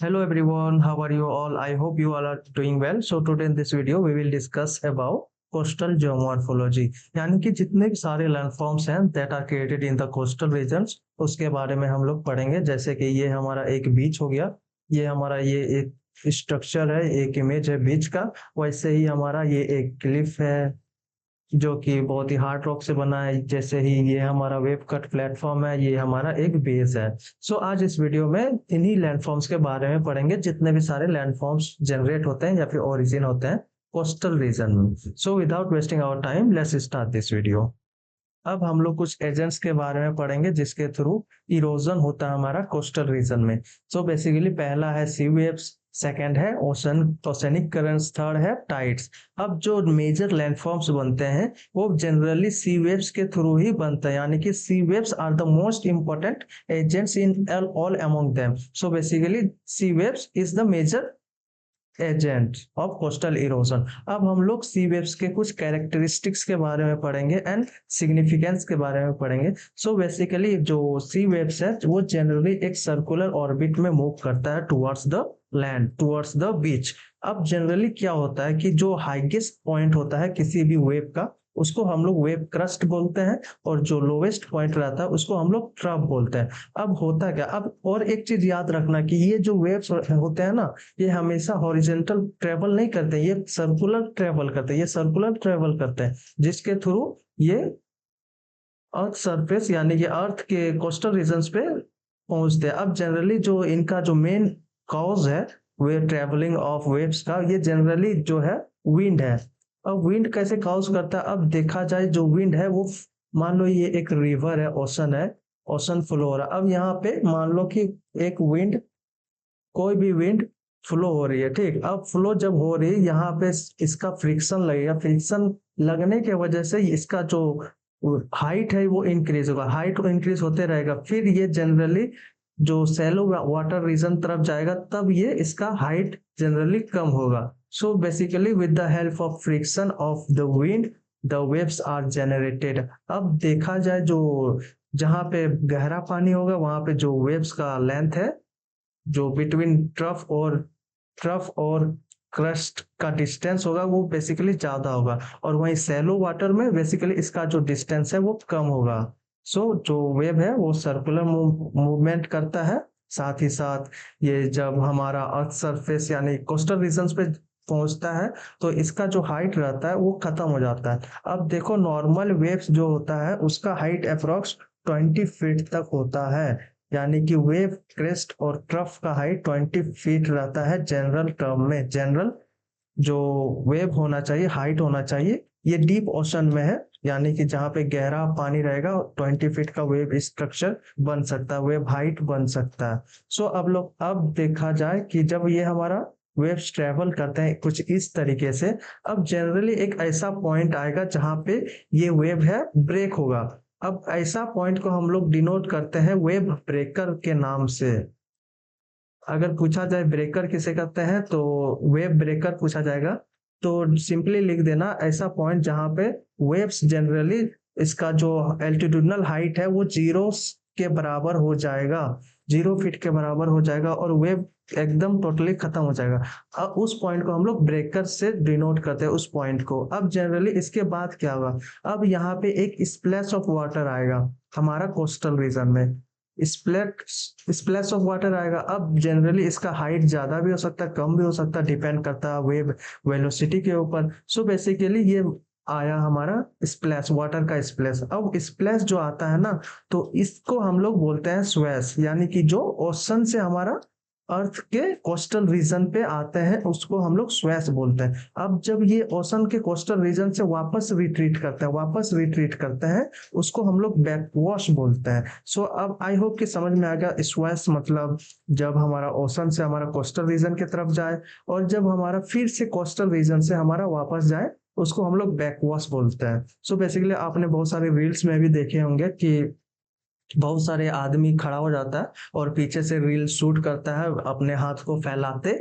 Hello everyone, how are you all? I hope you all are doing well. So today in this video we will discuss about coastal geomorphology यानी कि जितने भी सारे landforms हैं that are created in the coastal regions उसके बारे में हम लोग पढ़ेंगे। जैसे कि ये हमारा एक बीच हो गया, ये हमारा ये एक स्ट्रक्चर है, एक इमेज है बीच का। वैसे ही हमारा ये एक क्लिफ है जो कि बहुत ही हार्ड रॉक से बना है। जैसे ही ये हमारा वेव कट प्लेटफॉर्म है, ये हमारा एक बेस है। सो आज इस वीडियो में इन्हीं लैंडफॉर्म्स के बारे में पढ़ेंगे, जितने भी सारे लैंडफॉर्म्स जनरेट होते हैं या फिर ओरिजिन होते हैं कोस्टल रीजन में। So without wasting our time let's start this video. अब हम लोग कुछ एजेंट्स के बारे में पढ़ेंगे जिसके थ्रू इरोजन होता है हमारा कोस्टल रीजन में। सो बेसिकली पहला है सी वेव्स, सेकेंड है ओशनिक करंट्स, थर्ड है टाइड्स। अब जो मेजर लैंडफॉर्म्स बनते हैं वो जनरली सी वेव्स के थ्रू ही बनते हैं, यानी कि sea waves are the most important agents in all among them. So basically sea waves is the major agent of coastal erosion. अब हम लोग सी वेव्स के कुछ कैरेक्टरिस्टिक्स के बारे में पढ़ेंगे एंड सिग्निफिकेंस के बारे में पढ़ेंगे। सो बेसिकली जो सी वेव्स है वो जनरली एक सर्कुलर ऑर्बिट में मूव करता है towards the land, towards the beach. अब जनरली क्या होता है कि जो हाईएस्ट पॉइंट होता है किसी भी वेव का उसको हम लोग वेव क्रस्ट बोलते हैं, और जो लोवेस्ट पॉइंट रहता है उसको हम लोग ट्रफ बोलते हैं। अब होता क्या, अब और एक चीज याद रखना कि ये जो वेव्स होते हैं ना, ये हमेशा हॉरिजेंटल ट्रेवल नहीं करते, ये सर्कुलर ट्रेवल करते हैं, ये सर्कुलर ट्रेवल करते हैं जिसके थ्रू ये अर्थ सरफेस यानी कि अर्थ के कोस्टल रीजन्स पे पहुंचते हैं। अब जनरली जो इनका जो मेन कॉज है वे ट्रेवलिंग ऑफ वेव्स का, ये जनरली जो है विंड है। अब विंड कैसे कॉज करता है, अब देखा जाए जो विंड है वो मान लो ये एक रिवर है, ओशन है, ओशन फ्लो हो रहा है। अब यहाँ पे मान लो कि एक विंड, कोई भी विंड फ्लो हो रही है, ठीक। अब फ्लो जब हो रही है यहाँ पे इसका फ्रिक्शन लगेगा, फ्रिक्शन लगने के वजह से इसका जो हाइट है वो इंक्रीज होगा, हाइट इंक्रीज होते रहेगा। फिर ये जनरली जो सैलो वाटर रीजन तरफ जाएगा तब ये इसका हाइट जनरली कम होगा। So basically with the help of friction of the wind the waves are generated. अब देखा जाए जो जहाँ पे गहरा पानी होगा वहां पे जो वेव्स का लेंथ है, जो बिटवीन ट्रफ और क्रस्ट का डिस्टेंस होगा वो बेसिकली ज्यादा होगा, और वहीं सैलो वाटर में बेसिकली इसका जो डिस्टेंस है वो कम होगा। सो जो वेव है वो सर्कुलर मूवमेंट करता है। साथ ही साथ ये जब हमारा अर्थ सरफेस यानी कोस्टल रीजन्स पे पहुंचता है तो इसका जो हाइट रहता है वो खत्म हो जाता है। अब देखो नॉर्मल वेव्स जो होता है उसका हाइट अप्रोक्स 20 फीट तक होता है, यानी कि वेव क्रेस्ट और ट्रफ का हाइट 20 फीट रहता है जनरल टर्म में। जनरल जो वेव होना चाहिए, हाइट होना चाहिए, ये डीप ओशन में है, यानी कि जहाँ पे गहरा पानी रहेगा 20 फीट का वेव स्ट्रक्चर बन सकता है, वेव हाइट बन सकता है। सो अब देखा जाए कि जब ये हमारा वेव्स ट्रेवल करते हैं कुछ इस तरीके से, अब जनरली एक ऐसा पॉइंट आएगा जहां पे ये वेव है ब्रेक होगा। अब ऐसा पॉइंट को हम लोग डिनोट करते हैं वेव ब्रेकर के नाम से। अगर पूछा जाए ब्रेकर किसे कहते हैं तो वेव ब्रेकर पूछा जाएगा, तो सिंपली लिख देना ऐसा पॉइंट जहां पे वेव्स जनरली इसका जो एल्टीट्यूडनल हाइट है वो जीरो के बराबर हो जाएगा, 0 फीट के बराबर हो जाएगा, और वेव एकदम टोटली खत्म हो जाएगा। अब उस पॉइंट को हम लोग ब्रेकर से डिनोट करते हैं, उस पॉइंट को। अब जनरली इसके बाद क्या होगा, अब यहाँ पे एक स्प्लैश ऑफ वाटर आएगा हमारा कोस्टल रीजन में, स्प्लैश ऑफ वाटर आएगा। अब जनरली इसका हाइट ज्यादा भी हो सकता है, कम भी हो सकता है, डिपेंड करता है वेव वेलोसिटी के ऊपर। सो बेसिकली ये आया हमारा स्प्लैश, वाटर का स्प्लैश। अब स्प्लैश जो आता है ना, तो इसको हम लोग बोलते हैं स्वेश, यानी कि जो ओशन से हमारा अर्थ के कोस्टल रीजन पे आते हैं उसको हम लोग स्वेश बोलते हैं। अब जब ये ओशन के कोस्टल रीजन से वापस रिट्रीट करते हैं उसको हम लोग बैकवॉश बोलते हैं। सो अब आई होप कि समझ में आ गया स्वेश मतलब जब हमारा ओशन से हमारा कोस्टल रीजन की तरफ जाए, और जब हमारा फिर से कोस्टल रीजन से हमारा वापस जाए उसको हम लोग बैकवॉश बोलते हैं। सो बेसिकली आपने बहुत सारे रील्स में भी देखे होंगे कि बहुत सारे आदमी खड़ा हो जाता है और पीछे से रील शूट करता है अपने हाथ को फैलाते।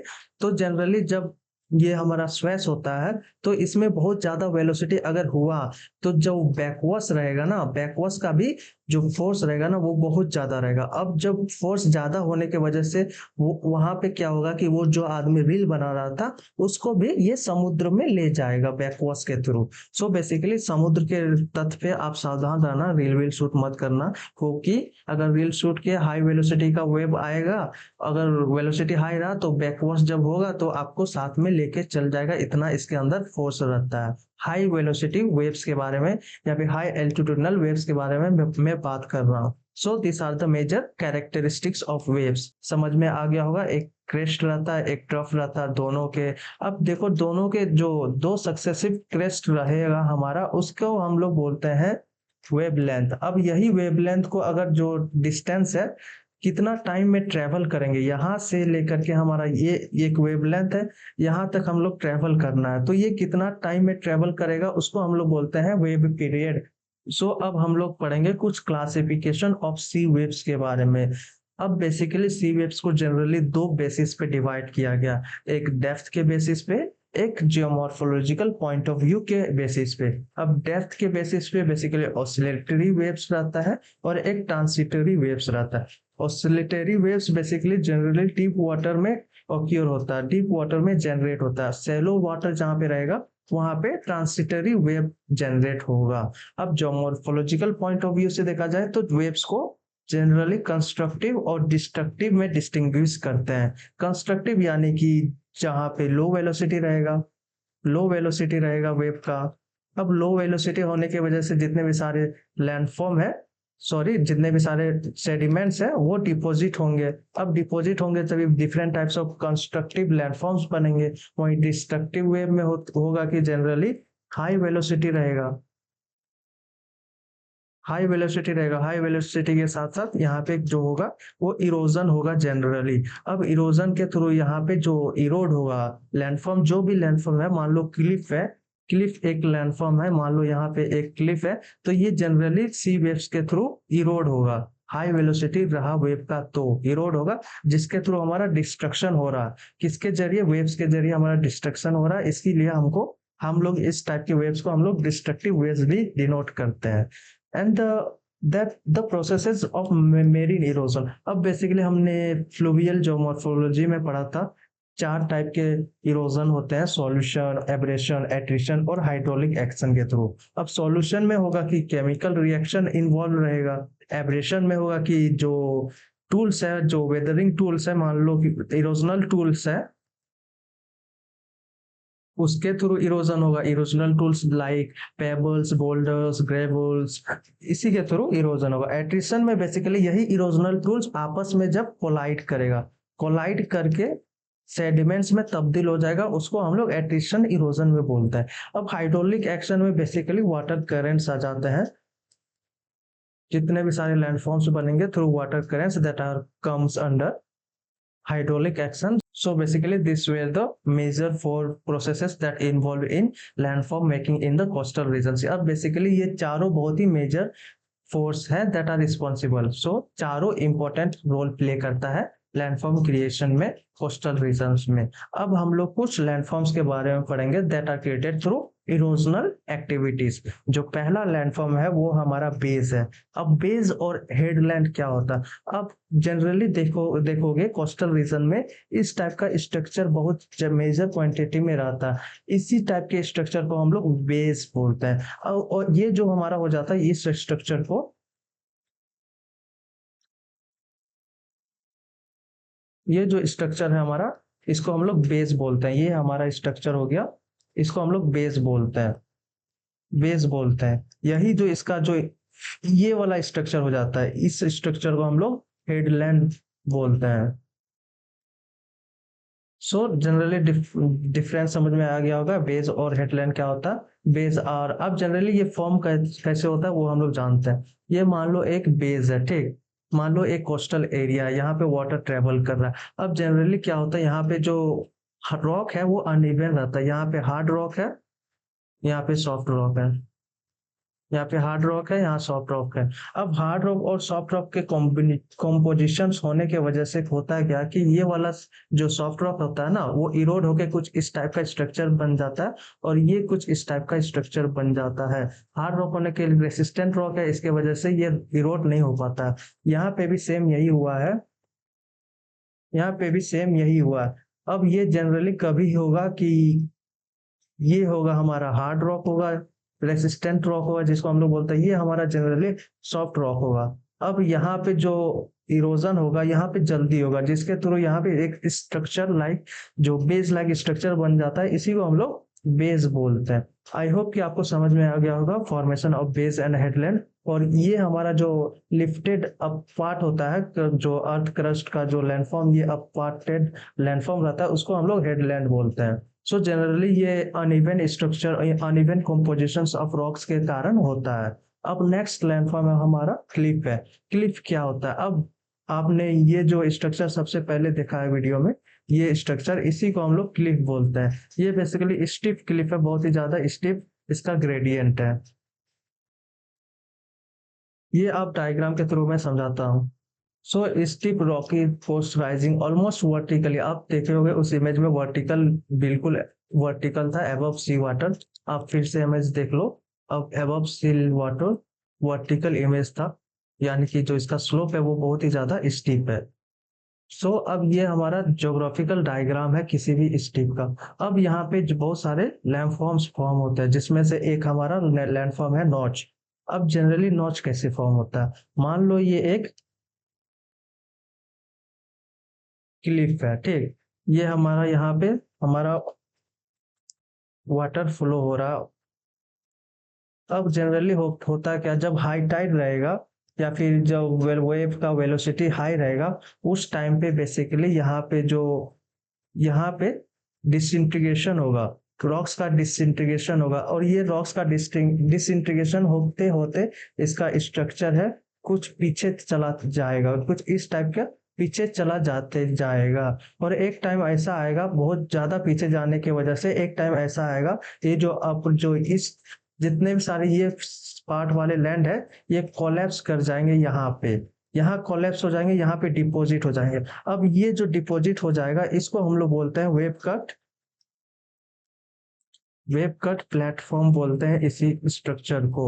तो जनरली जब ये हमारा स्वेस होता है, तो इसमें बहुत ज्यादा वेलोसिटी अगर हुआ तो जो बैकवर्ड्स रहेगा ना, बैकवर्ड्स का भी जो फोर्स रहेगा ना वो बहुत ज्यादा रहेगा। अब जब फोर्स ज्यादा होने की वजह से वो वहां पे क्या होगा कि वो जो आदमी रील बना रहा था उसको भी ये समुद्र में ले जाएगा बैकवर्ड्स के थ्रू। सो बेसिकली समुद्र के तट पे आप सावधान रहना, रील व्हील शूट मत करना, क्योंकि अगर रील शूट किया हाई वेलोसिटी का वेव आएगा, अगर वेलोसिटी हाई रहा तो बैकवर्ड्स जब होगा तो आपको साथ में लेके चल जाएगा, इतना इसके अंदर फोर्स रहता है। हाई वेलोसिटी वेव्स के बारे में या फिर हाई एल्टीट्यूडनल वेव्स के बारे में मैं बात कर रहा हूँ। So this are the major characteristics of waves. समझ में आ गया होगा, एक क्रेस्ट रहता है एक ट्रफ रहता है दोनों के। अब देखो दोनों के जो दो सक्सेसिव क्रेस्ट रहेगा हमारा, उसको हम लोग बोलते हैं वेवलेंथ। अब यही वेवलेंथ को अगर जो डिस्टेंस है कितना टाइम में ट्रेवल करेंगे, यहाँ से लेकर के हमारा ये एक वेवलेंथ है, यहाँ तक हम लोग ट्रेवल करना है, तो ये कितना टाइम में ट्रेवल करेगा उसको हम लोग बोलते हैं वेव पीरियड। सो अब हम लोग पढ़ेंगे कुछ क्लासिफिकेशन ऑफ सी वेव्स के बारे में। अब बेसिकली सी वेव्स को जनरली दो बेसिस पे डिवाइड किया गया, एक डेप्थ के बेसिस पे, एक जियोमॉर्फोलॉजिकल पॉइंट ऑफ व्यू के बेसिस पे। अब डेप्थ के बेसिस पे बेसिकली ऑसिलेटरी वेव्स रहता है और एक ट्रांसिटरी वेव्स रहता है। Oscillatory waves basically generally deep water में ऑक्यूर होता है, डीप वाटर में जनरेट होता है। सैलो वाटर जहाँ पे रहेगा वहां पे ट्रांसिटरी वेव जनरेट होगा। अब जो मॉर्फोलॉजिकल पॉइंट ऑफ व्यू से देखा जाए तो वेव्स को जनरली कंस्ट्रक्टिव और डिस्ट्रक्टिव में डिस्टिंग्विश करते हैं। कंस्ट्रक्टिव यानी कि जहाँ पे लो वेलोसिटी रहेगा, लो वेलोसिटी रहेगा वेव का। अब लो वेलोसिटी होने की वजह से जितने भी सारे लैंडफॉर्म है, सॉरी जितने भी सारे सेडिमेंट्स है वो डिपॉजिट होंगे। अब डिपॉजिट होंगे तभी different types of constructive landforms बनेंगे। वहीं डिस्ट्रक्टिव वेव में होगा कि जनरली हाई वेलोसिटी रहेगा, हाई वेलोसिटी रहेगा। हाई वेलोसिटी के साथ साथ यहाँ पे जो होगा वो इरोजन होगा जनरली। अब इरोजन के थ्रू यहाँ पे जो इरोड होगा लैंडफॉर्म, जो भी लैंडफॉर्म है, मान लो क्लिफ है, क्लिफ एक लैंडफॉर्म है, मान लो यहाँ पे एक क्लिफ है, तो ये जनरली सी वेव्स के थ्रू इरोड होगा। हाई वेलोसिटी रहा वेव का तो इरोड होगा, जिसके थ्रू हमारा डिस्ट्रक्शन हो रहा है। किसके जरिए? वेव्स के जरिए हमारा डिस्ट्रक्शन हो रहा है, इसके लिए हमको हम लोग इस टाइप के वेव्स को हम लोग डिस्ट्रक्टिव वेव्स भी डिनोट करते हैं। And the processes of marine erosion. अब बेसिकली हमने फ्लूवियल ज्योमॉर्फोलॉजी में पढ़ा था, चार टाइप के इरोजन होते हैं, सॉल्यूशन, एब्रेशन, एट्रिशन और हाइड्रोलिक एक्शन के थ्रू। अब सॉल्यूशन में होगा कि केमिकल रिएक्शन इन्वॉल्व रहेगा, एब्रेशन में होगा कि जो टूल्स है, जो वेदरिंग टूल्स है, मान लो कि इरोजनल टूल्स है, उसके थ्रू इरोजन होगा। Erosional tools like pebbles, boulders, gravels, इसी के थ्रू इरोजन होगा। एट्रिशन में बेसिकली यही इरोजनल टूल्स आपस में जब कोलाइड करेगा, कोलाइड करके सेडिमेंट्स में तब्दील हो जाएगा, उसको हम लोग एट्रिशन इरोजन में बोलते हैं। अब हाइड्रोलिक एक्शन में बेसिकली वाटर करेंट्स आ जाते हैं, जितने भी सारे लैंडफॉर्म्स बनेंगे through water currents that are comes under hydraulic action. So basically these were the major four processes that involved in landform making in the coastal regions. अब basically ये चारों बहुत ही major force है that are responsible. So चारों important role play करता है landform creation में coastal regions में। अब हम लोग कुछ लैंडफॉर्म्स के बारे में पढ़ेंगे that are created through erosional activities. जो पहला लैंडफॉर्म है वो हमारा बेस है। अब बेस और हेडलैंड क्या होता है? अब जनरली देखोगे कोस्टल रीजन में इस टाइप का स्ट्रक्चर बहुत मेजर क्वांटिटी में रहता है। इसी टाइप के स्ट्रक्चर को हम लोग बेस बोलते हैं। और ये जो हमारा हो जाता है इस स्ट्रक्चर को, ये जो स्ट्रक्चर है हमारा, इसको हम लोग बेस बोलते हैं। ये हमारा स्ट्रक्चर हो गया, इसको हम लोग बेस बोलते हैं, बेस बोलते हैं। यही जो इसका जो ये वाला स्ट्रक्चर हो जाता है, इस स्ट्रक्चर को हम लोग हेडलैंड बोलते हैं। सो जनरली डिफरेंस समझ में आ गया होगा, बेस और हेडलैंड क्या होता है। बेस और अब जनरली ये फॉर्म कैसे होता है वो हम लोग जानते हैं। ये मान लो एक बेस है, ठीक, मान लो एक कोस्टल एरिया है, यहाँ पे वाटर ट्रेवल कर रहा है। अब जनरली क्या होता है, यहाँ पे जो रॉक है वो अनइवन रहता है, यहाँ पे हार्ड रॉक है, यहाँ पे सॉफ्ट रॉक है, यहाँ पे हार्ड रॉक है, यहाँ सॉफ्ट रॉक है। अब हार्ड रॉक और सॉफ्ट रॉक के कॉम्पोजिशंस होने के वजह से होता है क्या कि ये वाला जो सॉफ्ट रॉक होता है ना, वो इरोड होके कुछ इस टाइप का स्ट्रक्चर बन जाता है, और ये कुछ इस टाइप का स्ट्रक्चर बन जाता है। हार्ड रॉक होने के लिए रेसिस्टेंट रॉक है, इसके वजह से ये इरोड नहीं हो पाता। यहाँ पे भी सेम यही हुआ है, यहाँ पे भी सेम यही हुआ है। अब ये जनरली कभी होगा कि ये होगा हमारा हार्ड रॉक होगा, रेसिस्टेंट रॉक होगा जिसको हम लोग बोलते हैं, ये हमारा जनरली सॉफ्ट रॉक होगा। अब यहाँ पे जो इरोजन होगा यहाँ पे जल्दी होगा, जिसके थ्रू यहाँ पे एक स्ट्रक्चर लाइक जो बेस लाइक स्ट्रक्चर बन जाता है, इसी को हम लोग बेस बोलते हैं। आई होप कि आपको समझ में आ गया होगा formation of base and headland. और ये हमारा जो लिफ्टेड अप पार्ट होता है, जो अर्थ क्रस्ट का जो लैंडफॉर्म, ये अप पार्टेड लैंडफॉर्म रहता है, उसको हम लोग हेडलैंड बोलते हैं। सो जनरली ये uneven structure, uneven compositions of rocks के कारण होता है। अब नेक्स्ट लैंडफॉर्म है हमारा क्लिफ है। क्लिफ क्या होता है? अब आपने ये जो स्ट्रक्चर सबसे पहले देखा है वीडियो में, ये स्ट्रक्चर, इसी को हम लोग क्लिफ बोलते हैं। ये बेसिकली स्टिफ क्लिफ है, बहुत ही ज्यादा स्टिफ इसका ग्रेडियंट है। ये आप डायग्राम के थ्रू मैं समझाता हूँ। So steep rocky coast rising almost vertically, आप देखे होंगे उस इमेज में वर्टिकल, बिल्कुल वर्टिकल था अबव सी वाटर। आप फिर से इमेज देख लो, अब above sea water vertical image था, यानी कि जो इसका स्लोप है वो बहुत ही ज्यादा स्टीप है। सो अब ये हमारा ज्योग्राफिकल डायग्राम है किसी भी स्टीप का। अब यहाँ पे जो बहुत सारे लैंडफॉर्म्स फॉर्म होते हैं, जिसमें से एक हमारा लैंडफॉर्म है नॉच। अब जनरली नॉच कैसे फॉर्म होता है? मान लो ये एक क्लिफ है, ठीक। ये हमारा यहाँ पे हमारा वाटर फ्लो हो रहा। अब जनरली होता क्या, जब हाई टाइड रहेगा या फिर जब वेव का वेलोसिटी हाई रहेगा, उस टाइम पे बेसिकली यहाँ पे डिसइंटीग्रेशन होगा, रॉक्स का डिसइंटीग्रेशन होगा। और ये रॉक्स का डिसइंटीग्रेशन होते होते इसका स्ट्रक्चर है कुछ पीछे चला जाएगा, कुछ इस टाइप का पीछे चला जाते जाएगा। और एक टाइम ऐसा आएगा, बहुत ज्यादा पीछे जाने की वजह से एक टाइम ऐसा आएगा, ये जो अब जो इस जितने भी सारे ये पार्ट वाले लैंड है, ये कोलैप्स कर जाएंगे यहाँ पे, यहाँ कोलैप्स हो जाएंगे, यहाँ पे डिपॉजिट हो जाएंगे। अब ये जो डिपॉजिट हो जाएगा, इसको हम लोग बोलते हैं वेब कट प्लेटफॉर्म बोलते हैं इसी स्ट्रक्चर को।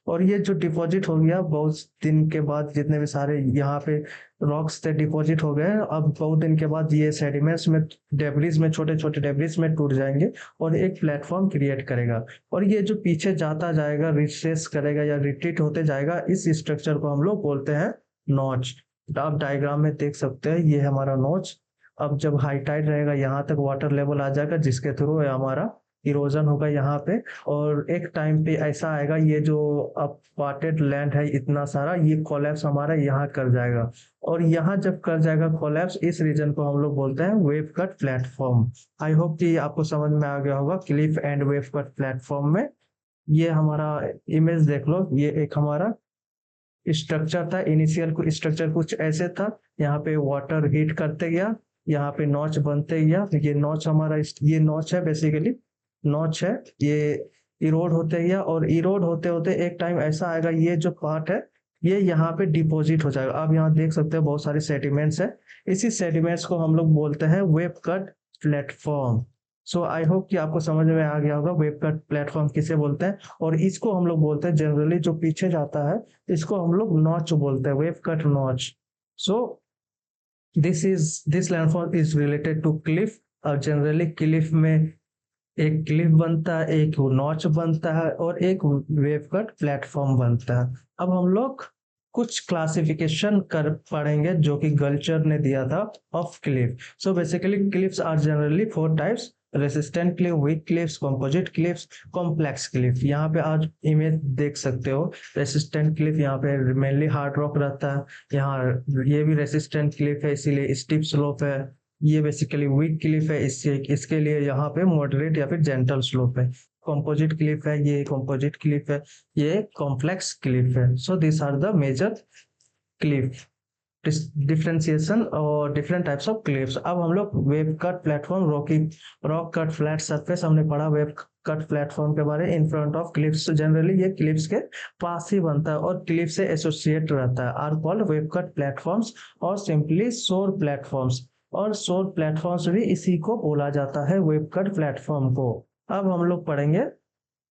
और ये जो डिपॉजिट हो गया बहुत दिन के बाद, जितने भी सारे यहाँ पे रॉक्स थे डिपॉजिट हो गए, अब बहुत दिन के बाद ये सेडिमेंट्स में, डेब्रिस में, छोटे छोटे डेब्रिस में टूट जाएंगे और एक प्लेटफॉर्म क्रिएट करेगा। और ये जो पीछे जाता जाएगा, रिट्रेस करेगा या रिट्रीट होते जाएगा, इस स्ट्रक्चर को हम लोग बोलते हैं नॉच। आप डायग्राम में देख सकते हैं, ये हमारा नॉच। अब जब हाई टाइड रहेगा, यहाँ तक वाटर लेवल आ जाएगा, जिसके थ्रू हमारा इरोजन होगा यहाँ पे। और एक टाइम पे ऐसा आएगा, ये जो अब पार्टेड लैंड है इतना सारा, ये कोलैप्स हमारा यहाँ कर जाएगा। और यहाँ जब कर जाएगा कोलैप्स, इस रीजन को हम लोग बोलते हैं wave cut platform. I hope कि आपको समझ में आ गया होगा Cliff and wave cut platform में। ये हमारा इमेज देख लो, ये एक हमारा स्ट्रक्चर था। इनिशियल को स्ट्रक्चर कुछ ऐसे था, यहाँ पे वाटर हीट करते गया, यहाँ पे नॉच बनते गया। ये नॉच हमारा, ये नॉच है बेसिकली, नॉच है ये, इरोड होते गया। और इरोड होते होते एक टाइम ऐसा आएगा, ये जो पार्ट है ये यहाँ पे डिपॉजिट हो जाएगा। आप यहाँ देख सकते हो बहुत सारे सेडिमेंट्स है, इसी सेडिमेंट्स को हम लोग बोलते हैं wave cut platform. So I hope कि आपको समझ में आ गया होगा वेव कट प्लेटफॉर्म किसे बोलते हैं। और इसको हम लोग बोलते हैं जनरली, जो पीछे जाता है इसको हम लोग नॉच बोलते हैं, wave cut notch. So this landform is related to cliff. और जनरली क्लिफ में एक क्लिफ बनता है, एक नॉच बनता है, और एक वेव कट प्लेटफॉर्म बनता है। अब हम लोग कुछ क्लासिफिकेशन कर पढ़ेंगे जो कि गल्चर ने दिया था of cliff. So basically cliffs are generally 4 types: resistant cliff, weak cliffs, composite cliffs, complex cliff. यहाँ पे आज इमेज देख सकते हो, रेसिस्टेंट क्लिफ यहाँ पे मेनली हार्ड रॉक रहता है, यहाँ ये भी रेसिस्टेंट क्लिफ है इसीलिए स्टीप स्लोप है। ये बेसिकली वीक क्लिफ है, इसके लिए यहाँ पे मॉडरेट या फिर जेंटल स्लोप है। कंपोजिट क्लिफ है, ये कंपोजिट क्लिफ है, ये कॉम्प्लेक्स क्लिफ है। So this are the major cliff. Differentiation और डिफरेंट टाइप्स ऑफ क्लिफ्स। अब हम लोग wave cut platform, rock cut flat surface हमने पढ़ा वेव कट प्लेटफॉर्म के बारे में। In front of cliffs, generally ये क्लिफ्स के पास ही बनता है और क्लिफ से एसोसिएट रहता है, are called wave cut platforms और सिंपली शोर प्लेटफॉर्म्स। और शोर प्लेटफॉर्म्स भी इसी को बोला जाता है, वेव कट प्लेटफॉर्म को। अब हम लोग पढ़ेंगे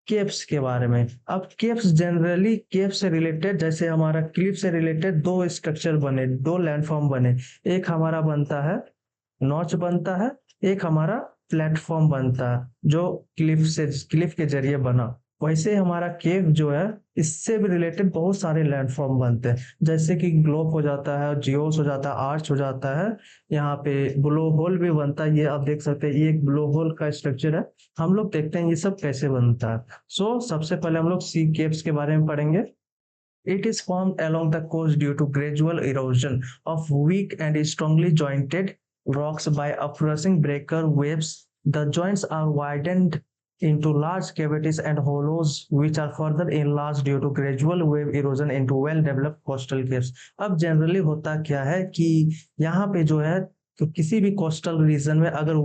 केप्स के बारे में। अब केप्स जनरली, केप से रिलेटेड, जैसे हमारा क्लिफ से रिलेटेड दो स्ट्रक्चर बने, दो लैंडफॉर्म बने। एक हमारा बनता है नॉच बनता है, एक हमारा प्लेटफॉर्म बनता है जो क्लिफ के जरिए बना। वैसे हमारा केव जो है, इससे भी रिलेटेड बहुत सारे लैंडफॉर्म बनते हैं, जैसे कि ग्लोब हो जाता है, जियोस हो जाता है, आर्च हो जाता है, यहाँ पे ब्लो होल भी बनता है। ये आप देख सकते हैं, ये एक ब्लो होल का स्ट्रक्चर है। हम लोग देखते हैं ये सब कैसे बनता है। सबसे पहले हम लोग सी केव्स के बारे में पढ़ेंगे। It is formed along the coast due to gradual erosion of weak and strongly jointed rocks by uprushing breaker waves. The joints are widened into large cavities and hollows, which are further enlarged due to gradual wave erosion into well-developed coastal caves. अब generally होता क्या है कि यहाँ पे जो है, तो किसी भी कोस्टल रीजन में अगर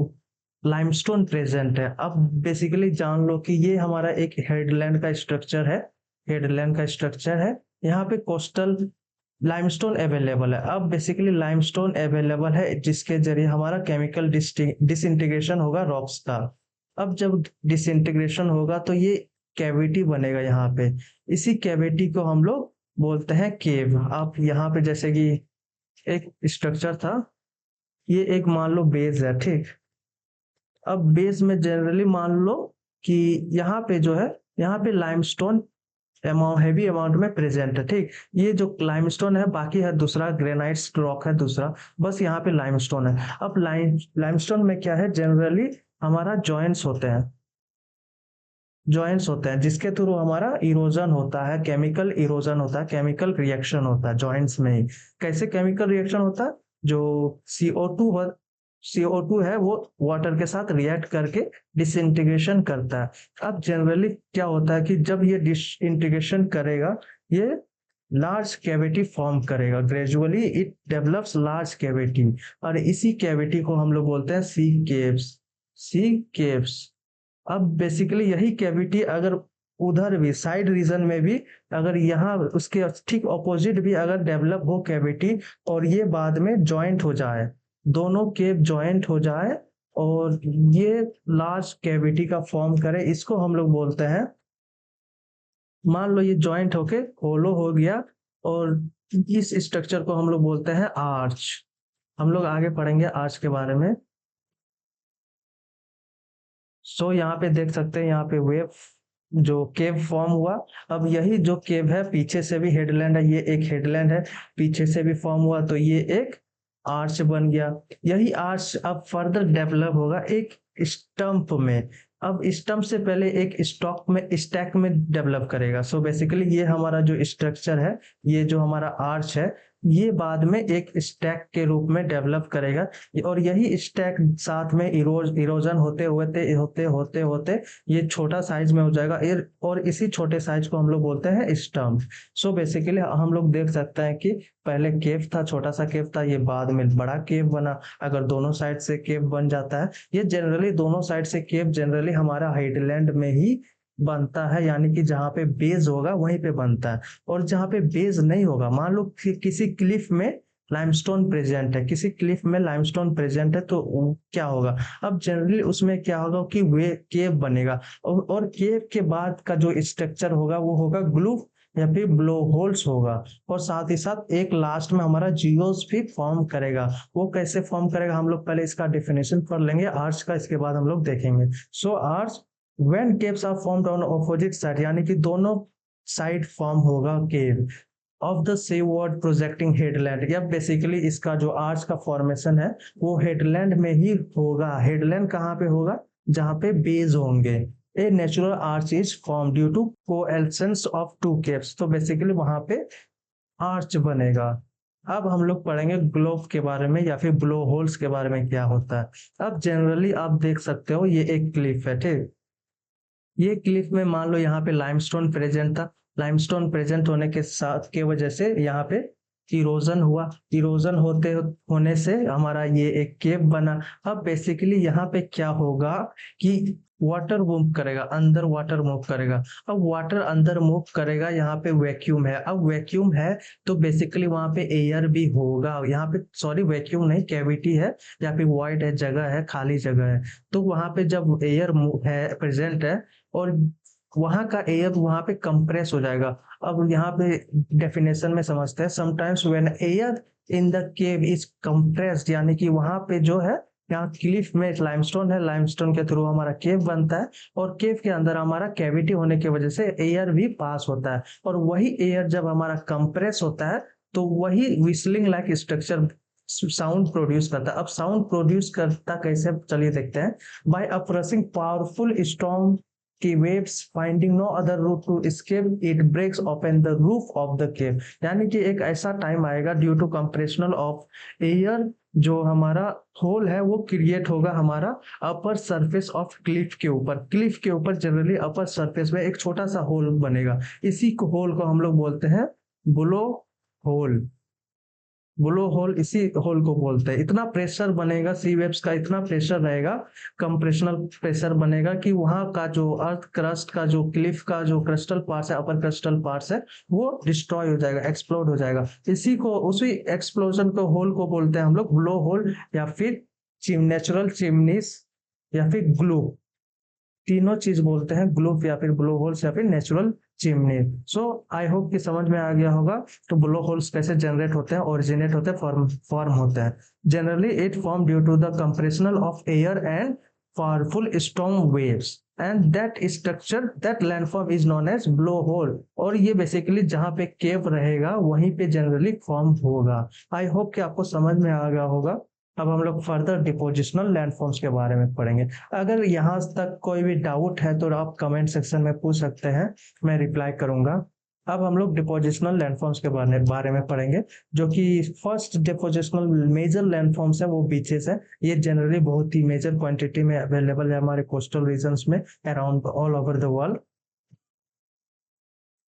लाइमस्टोन प्रेजेंट है, अब बेसिकली जान लो कि ये हमारा एक हेडलैंड का स्ट्रक्चर है, हेडलैंड का स्ट्रक्चर है। यहाँ पे कोस्टल लाइमस्टोन अवेलेबल है। अब बेसिकली लाइमस्टोन अवेलेबल है जिसके जरिए हमारा केमिकल डिसइंटीग्रेशन होगा रॉक्स का। अब जब डिसइंटीग्रेशन होगा तो ये कैविटी बनेगा यहाँ पे। इसी कैविटी को हम लोग बोलते हैं केव। आप यहाँ पे जैसे कि एक स्ट्रक्चर था, ये एक मान लो बेस है, ठीक। अब बेस में जनरली मान लो कि यहाँ पे जो है, यहाँ पे लाइमस्टोन हैवी अमाउंट में प्रेजेंट है, ठीक। ये जो लाइमस्टोन है, बाकी है दूसरा ग्रेनाइट्स रॉक है दूसरा, बस यहाँ पे लाइमस्टोन है। अब लाइमस्टोन में क्या है, जनरली हमारा जॉइंट्स होते हैं, जिसके थ्रू हमारा इरोजन होता है, केमिकल इरोजन होता है, केमिकल रिएक्शन होता है जॉइंट्स में ही। कैसे केमिकल रिएक्शन होता है, जो CO2 है वो वाटर के साथ रिएक्ट करके डिसइंटीग्रेशन करता है। अब जनरली क्या होता है कि जब ये डिसइंटीग्रेशन करेगा, ये लार्ज कैविटी फॉर्म करेगा, gradually it develops large cavity, और इसी कैविटी को हम लोग बोलते हैं सी केव्स। अब बेसिकली यही कैविटी अगर उधर भी साइड रीजन में भी, अगर यहाँ उसके ठीक ऑपोजिट भी अगर डेवलप हो कैविटी, और ये बाद में जॉइंट हो जाए, दोनों केव जॉइंट हो जाए और ये लार्ज कैविटी का फॉर्म करे, इसको हम लोग बोलते हैं, मान लो ये जॉइंट होके होलो हो गया, और इस स्ट्रक्चर को हम लोग बोलते हैं आर्च। हम लोग आगे पढ़ेंगे आर्च के बारे में। यहाँ पे देख सकते हैं, यहाँ पे वेव जो केव फॉर्म हुआ। अब यही जो केव है, पीछे से भी हेडलैंड है, ये एक हेडलैंड है, पीछे से भी फॉर्म हुआ, तो ये एक आर्च बन गया। यही आर्च अब फर्दर डेवलप होगा एक स्टंप में। अब स्टंप से पहले एक स्टैक में डेवलप करेगा। बेसिकली ये हमारा जो स्ट्रक्चर है, ये जो हमारा आर्च है, ये बाद में एक स्टैक के रूप में डेवलप करेगा, और यही स्टैक साथ में इरोजन होते ये छोटा साइज में हो जाएगा, और इसी छोटे साइज को हम लोग बोलते हैं स्टंप। बेसिकली हम लोग देख सकते हैं कि पहले केव था, छोटा सा केव था, ये बाद में बड़ा केव बना। अगर दोनों साइड से केव बन जाता है, ये जनरली दोनों साइड से केव जनरली हमारा हेडलैंड में ही बनता है, यानी कि जहाँ पे बेस होगा वहीं पे बनता है। और जहाँ पे बेस नहीं होगा, मान लो किसी क्लिफ में लाइमस्टोन प्रेजेंट है, किसी क्लिफ में लाइमस्टोन प्रेजेंट है, तो क्या होगा, अब जनरली उसमें क्या होगा कि वे केव बनेगा, और केव के बाद का जो स्ट्रक्चर होगा वो होगा ग्लूफ या फिर ब्लो होल्स होगा, और साथ ही साथ एक लास्ट में हमारा जियोस भी फॉर्म करेगा। वो कैसे फॉर्म करेगा, हम लोग पहले इसका डेफिनेशन पढ़ लेंगे आर्च का, इसके बाद हम लोग देखेंगे। Arch when caves are formed on opposite side, यानी कि दोनों साइड फॉर्म होगा केव of the seaward projecting headland। या बेसिकली इसका जो आर्च का फॉर्मेशन है वो हेडलैंड में ही होगा। हेडलैंड कहाँ पे होगा, जहाँ पे बेस होंगे। A natural arch is form due to coalescence of two caves. तो बेसिकली वहां पे आर्च बनेगा। अब हम लोग पढ़ेंगे ग्लोब के बारे में या फिर ब्लो होल्स के बारे में, क्या होता है। अब जनरली आप देख सकते हो, ये एक क्लिफ है, ठीक। ये क्लिफ में मान लो यहाँ पे लाइमस्टोन प्रेजेंट था, लाइमस्टोन प्रेजेंट होने के साथ के वजह से यहाँ पे इरोजन हुआ, इरोजन होने से हमारा ये एक केव बना। अब बेसिकली यहाँ पे क्या होगा कि वाटर मूव करेगा, अंदर वाटर मूव करेगा। अब वाटर अंदर मूव करेगा, यहाँ पे वैक्यूम है। अब वैक्यूम है तो बेसिकली वहां पे एयर भी होगा। यहाँ पे सॉरी, वैक्यूम नहीं, कैविटी है या फिर वॉइड है, जगह है, खाली जगह है। तो वहां पे जब एयर है, प्रेजेंट है, और वहां का एयर वहां पे कंप्रेस हो जाएगा। अब यहाँ पे डेफिनेशन में समझते हैं। Sometimes when air in the cave is compressed, यानी कि वहां पे जो है, यहाँ क्लिफ में लाइमस्टोन है, लाइमस्टोन के थ्रू हमारा केव बनता है, और केव के अंदर हमारा कैविटी होने की वजह से एयर भी पास होता है। और वही एयर जब हमारा कंप्रेस होता है तो वही whistling like structure sound produce करता है। अब साउंड प्रोड्यूस करता कैसे, चलिए देखते हैं। बाय अप्रोचिंग पावरफुल स्टॉर्म की waves finding no other route to escape it breaks open the roof of the cave। यानी कि एक ऐसा टाइम आएगा due to compressional of air, जो हमारा होल है वो क्रिएट होगा हमारा अपर सरफेस ऑफ क्लिफ के ऊपर। क्लिफ के ऊपर जनरली अपर सरफेस में एक छोटा सा होल बनेगा। इसी को होल को हम लोग बोलते हैं ब्लो होल। ब्लो होल, इसी होल को बोलते हैं। इतना प्रेशर बनेगा, सी वेव्स का इतना प्रेशर रहेगा, कंप्रेशनल प्रेशर बनेगा कि वहां का जो अर्थ क्रस्ट का जो क्लिफ का जो क्रिस्टल पार्ट्स है, अपर क्रिस्टल पार्ट्स है, वो डिस्ट्रॉय हो जाएगा, एक्सप्लोड हो जाएगा। इसी को, उसी एक्सप्लोजन को, होल को बोलते हैं हम लोग ब्लो होल, या फिर नेचुरल चिमनीस, या फिर ग्लू। तीनों चीज बोलते हैं, ग्लोब या फिर ब्लो होल्स या फिर natural chimney. So I hope कि समझ में आ गया होगा। तो ब्लो होल्स कैसे जनरेट होते हैं, ओरिजिनेट होते हैं, फॉर्म होते हैं। Generally it form due to the compressional of air and powerful storm waves, and that structure, that landform is known as blow hole. और ये बेसिकली जहां पे केव रहेगा वहीं पे जनरली फॉर्म होगा। आई होप कि आपको समझ में आ गया होगा। अब हम लोग फर्दर डिपोजिशनल लैंडफॉर्म्स के बारे में पढ़ेंगे। अगर यहाँ तक कोई भी डाउट है तो आप कमेंट सेक्शन में पूछ सकते हैं, मैं रिप्लाई करूंगा। अब हम लोग डिपोजिशनल लैंडफॉर्म्स के बारे में पढ़ेंगे। जो कि फर्स्ट डिपोजिशनल मेजर लैंडफॉर्म्स है वो बीचेस है। ये जनरली बहुत ही मेजर क्वांटिटी में अवेलेबल है हमारे कोस्टल रीजन्स में around all over the world.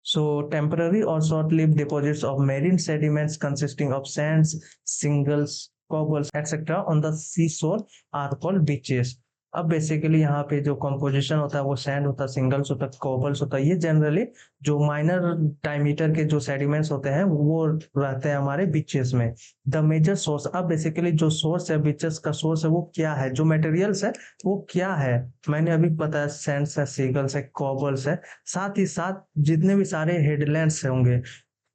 So temporary or short-lived deposits of marine sediments consisting of sands, shingles, cobbles, etc. on the seashore are called beaches। अब basically यहाँ पे जो composition होता है वो सैंड होता है, सिंगल्स होता है, कॉबल्स होता है। ये जनरली जो माइनर डायमीटर के जो सेडिमेंट्स होते हैं वो रहते हैं हमारे बीचेस में। द मेजर सोर्स, अब बेसिकली जो सोर्स है बीचेस का, सोर्स है वो क्या है, जो मटेरियल्स है वो क्या है, मैंने अभी बताया, सैंड्स है, सीगल्स है, कॉबल्स है। साथ ही साथ जितने भी सारे हेडलैंड्स होंगे,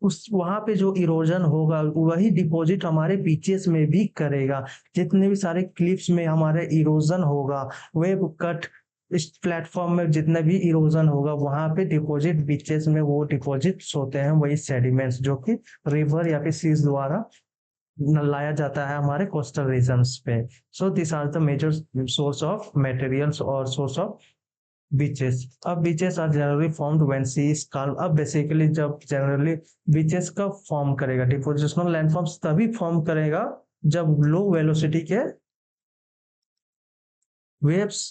उस वहां पे जो इरोजन होगा वही डिपॉजिट हमारे बीचेस में भी करेगा। जितने भी सारे क्लिफ्स में हमारे इरोजन होगा, वेव कट, इस प्लेटफॉर्म में जितना भी इरोजन होगा वहां पे डिपॉजिट, बीचेस में वो डिपॉजिट्स होते हैं, वही सेडिमेंट्स जो कि रिवर या फिर सीज द्वारा लाया जाता है हमारे कोस्टल रीजन्स पे। So this are the major source of materials और सोर्स ऑफ बीचेस। अब beaches are generally formed when sea is calm. अब बेसिकली जब जनरली बीचेस कब फॉर्म करेगा, डिपोजिशनल लैंडफॉर्म्स तभी फॉर्म करेगा जब लो वेलोसिटी के वेव्स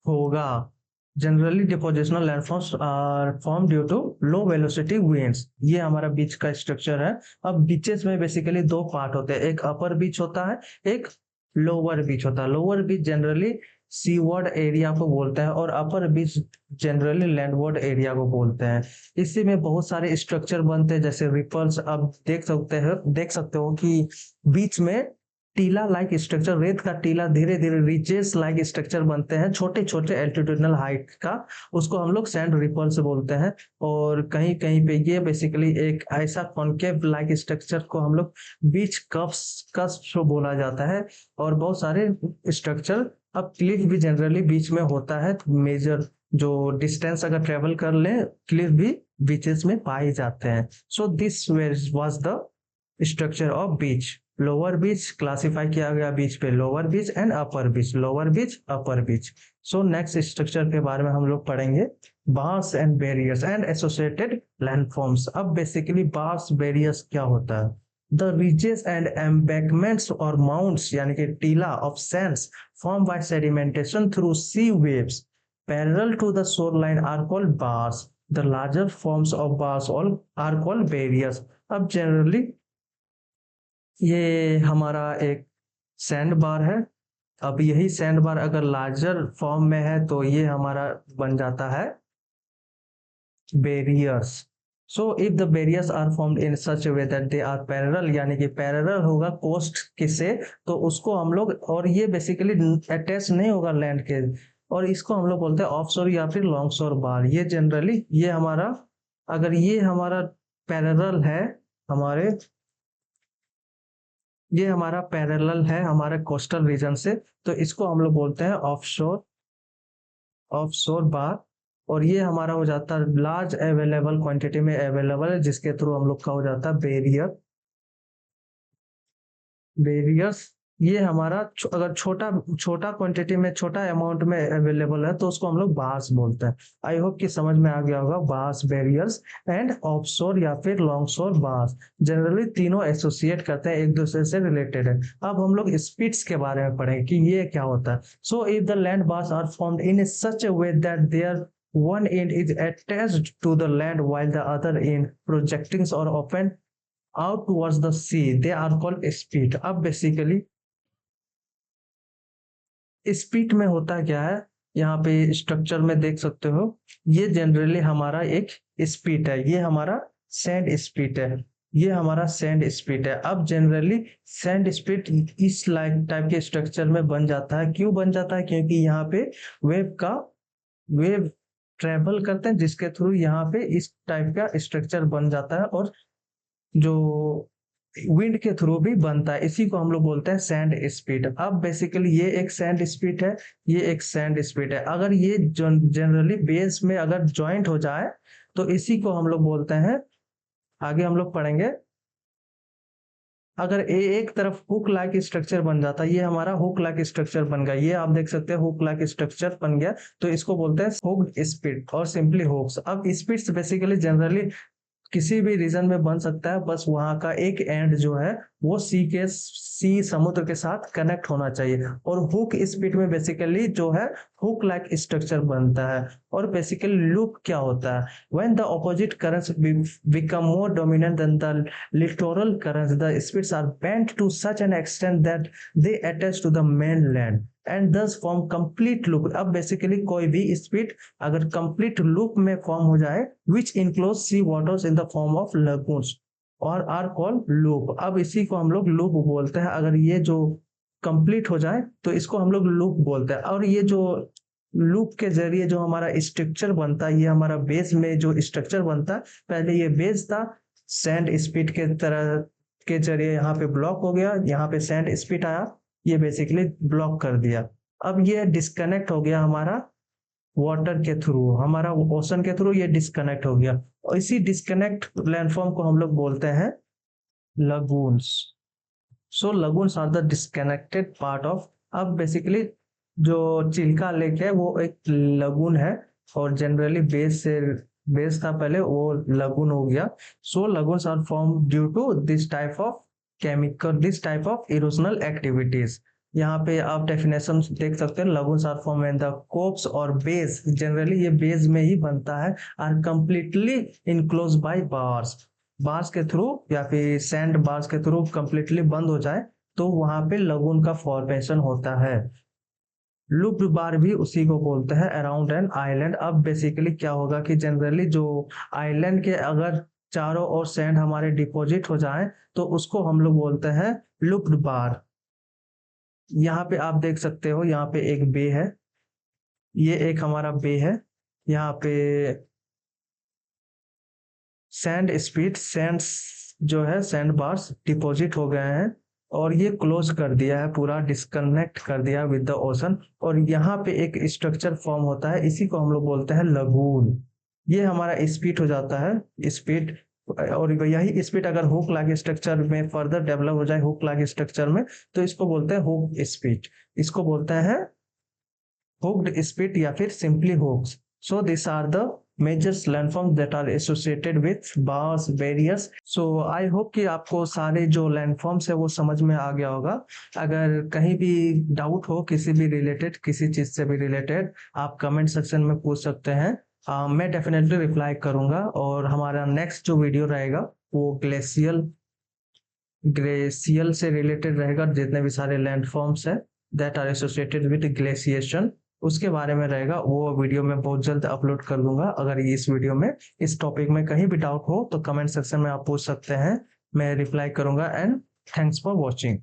होगा। Generally depositional landforms are form due to low velocity winds. ये हमारा बीच का स्ट्रक्चर है। अब बीचेस में बेसिकली दो पार्ट होते हैं, एक अपर बीच होता है, एक लोअर बीच होता है। लोअर बीच जनरली सीवर्ड एरिया को बोलते हैं और अपर बीच जनरली लैंडवर्ड एरिया को बोलते हैं। इसी में बहुत सारे स्ट्रक्चर बनते हैं जैसे रिपल्स। अब देख सकते हो कि बीच में टीला लाइक स्ट्रक्चर, रेत का टीला, धीरे धीरे रिचेस लाइक स्ट्रक्चर बनते हैं, छोटे छोटे एल्टीट्यूडनल हाइट का, उसको हम लोग सैंड रिपल्स बोलते हैं। और कहीं कहीं पे ये बेसिकली एक ऐसा कॉन्केव लाइक स्ट्रक्चर को हम लोग बीच कप्स बोला जाता है। और बहुत सारे स्ट्रक्चर, अब क्लिफ भी जनरली बीच में होता है। मेजर जो डिस्टेंस अगर ट्रेवल कर ले, क्लिफ भी बीचेस में पाए जाते हैं। So this was the structure of beach. Lower beach classify किया गया बीच पे, lower beach and upper beach, lower beach, upper beach. So next structure के बारे में हम लोग पढ़ेंगे, bars and barriers and associated landforms. अब बेसिकली बार्स बैरियर्स क्या होता है, the ridges and embankments or mounds यानी कि टीला of sands formed by sedimentation through sea waves parallel to the shoreline are called bars. The larger forms of bars all are called barriers। अब generally ये हमारा एक sand बार है। अब यही सैंड बार अगर लार्जर फॉर्म में है तो ये हमारा बन जाता है barriers. So if the barriers are formed in such way that they are parallel, यानी कि पैरेलल होगा कोस्ट किसे, तो उसको हम लोग, और ये बेसिकली अटैच नहीं होगा लैंड के, और इसको हम लोग बोलते हैं ऑफशोर या फिर लॉन्ग शोर बार। ये जनरली ये हमारा, अगर ये हमारा पैरेलल है हमारे, ये हमारा पैरेलल है हमारे कोस्टल रीजन से, तो इसको हम लोग बोलते हैं ऑफशोर, ऑफशोर बार। और ये हमारा हो जाता है लार्ज अवेलेबल क्वांटिटी में अवेलेबल है, जिसके थ्रू हम लोग का हो जाता है बेरियर, बेरियर्स। ये हमारा अगर छोटा छोटा क्वांटिटी में, छोटा अमाउंट में अवेलेबल है तो उसको हम लोग बार्स बोलते हैं। आई होप कि समझ में आ गया होगा। बार्स, बेरियर्स एंड ऑफशोर या फिर लॉन्ग शोर बार्स, जनरली तीनों एसोसिएट करते हैं, एक दूसरे से रिलेटेड है। अब हम लोग स्पिट्स के बारे में पढ़ें कि ये क्या होता है। So if the land bars are formed in such a way that there one end is attached to the land while the other end projecting or open out towards the sea, they are called spit। अब basically spit में होता क्या है, यहाँ पे structure में देख सकते हो, ये जनरली हमारा एक स्पीट है, ये हमारा सैंड स्पीट है, ये हमारा सैंड स्पीट है। अब जनरली सैंड स्पीट इस लाइक टाइप के स्ट्रक्चर में बन जाता है। क्यों बन जाता है? क्योंकि यहाँ पे वेव ट्रेवल करते हैं, जिसके थ्रू यहाँ पे इस टाइप का स्ट्रक्चर बन जाता है, और जो विंड के थ्रू भी बनता है। इसी को हम लोग बोलते हैं सैंड स्पीड। अब बेसिकली ये एक सैंड स्पीड है, ये एक सैंड स्पीड है। अगर ये जनरली बेस में अगर ज्वाइंट हो जाए तो इसी को हम लोग बोलते हैं, आगे हम लोग पढ़ेंगे, अगर एक तरफ हुक लाइक स्ट्रक्चर बन जाता है, ये हमारा हुक लाइक स्ट्रक्चर बन गया, ये आप देख सकते हैं हुक लाइक स्ट्रक्चर बन गया, तो इसको बोलते हैं हुक्ड स्पिट और सिंपली हुक्स। अब स्पिट्स बेसिकली जनरली किसी भी रीजन में बन सकता है, बस वहां का एक एंड जो है वो सी समुद्र के साथ कनेक्ट होना चाहिए। और हुक स्पीड में बेसिकली जो है हुक लाइक स्ट्रक्चर बनता है। और बेसिकली लूप क्या होता है? When the opposite currents become more dominant then the littoral currents, the speeds are bent to such an extent that they attach to the main land and thus form complete loop. अब basically कोई भी speed अगर complete loop में form हो जाए, which enclose sea waters in the form of lagoons और are called loop. अब इसी को हम लोग लूप बोलते हैं। अगर ये जो कंप्लीट हो जाए तो इसको हम लोग लूप बोलते हैं। और ये जो लूप के जरिए जो हमारा स्ट्रक्चर बनता है, ये हमारा बेस में जो स्ट्रक्चर बनता है, पहले ये बेस था, सैंड स्पीड के तरह के जरिए यहाँ पे ब्लॉक हो गया, यहाँ पे सैंड स्पीड आया, ये बेसिकली ब्लॉक कर दिया। अब ये डिस्कनेक्ट हो गया हमारा वाटर के थ्रू, हमारा ओशन के थ्रू ये डिस्कनेक्ट हो गया, और इसी डिस्कनेक्ट लैंडफॉर्म को हम लोग बोलते हैं lagoons. So lagoons are the disconnected part of. अब बेसिकली जो चिल्का लेक है वो एक लगून है, और जनरली बेस था पहले, वो लगून हो गया। So lagoons are form due to this type of chemical, this type of erosional activities. यहाँ पे आप डेफिनेशन देख सकते हैं, lagoons are form when the cops और बेस, जनरली ये बेस में ही बनता है, are completely enclose by bars, bars के थ्रू या फिर सैंड बार्स के थ्रू कंप्लीटली बंद हो जाए तो वहां पे लगून का फॉर्मेशन होता है। लूप्ड बार भी उसी को बोलते हैं अराउंड एन आइलैंड। अब बेसिकली क्या होगा कि जनरली जो आइलैंड के अगर चारों ओर सैंड हमारे डिपॉजिट हो जाए तो उसको हम लोग बोलते हैं लूप्ड बार। यहाँ पे आप देख सकते हो, यहाँ पे एक बे है, ये एक हमारा बे है, यहाँ पे सैंड स्पीड, सैंड जो है सैंड बार्स डिपॉजिट हो गए हैं, और ये क्लोज कर दिया है, पूरा डिस्कनेक्ट कर दिया विद द ओशन, और यहाँ पे एक स्ट्रक्चर फॉर्म होता है, इसी को हम लोग बोलते हैं लगून। ये हमारा स्पीड हो जाता है, स्पीड। और यही स्पीड अगर हुक लाइक स्ट्रक्चर में फर्दर डेवलप हो जाए, हुक लाइक स्ट्रक्चर में, तो इसको बोलते हैं हुक स्पीड, इसको बोलते हैं हुक्ड स्पीड या फिर simply hooks. So this are the major landforms that are associated with bars, barriers. So I hope कि आपको सारे जो लैंडफॉर्म्स है वो समझ में आ गया होगा। अगर कहीं भी डाउट हो किसी भी रिलेटेड, किसी चीज से भी रिलेटेड, आप कमेंट सेक्शन में पूछ सकते हैं, मैं डेफिनेटली रिप्लाई करूंगा। और हमारा नेक्स्ट जो वीडियो रहेगा वो ग्लेशियल से रिलेटेड रहेगा, जितने भी सारे लैंडफॉर्म्स है that are associated with glaciation उसके बारे में रहेगा। वो वीडियो मैं बहुत जल्द अपलोड कर दूंगा। अगर इस वीडियो में इस टॉपिक में कहीं भी डाउट हो तो कमेंट सेक्शन में आप पूछ सकते हैं, मैं रिप्लाई करूंगा। And thanks for watching.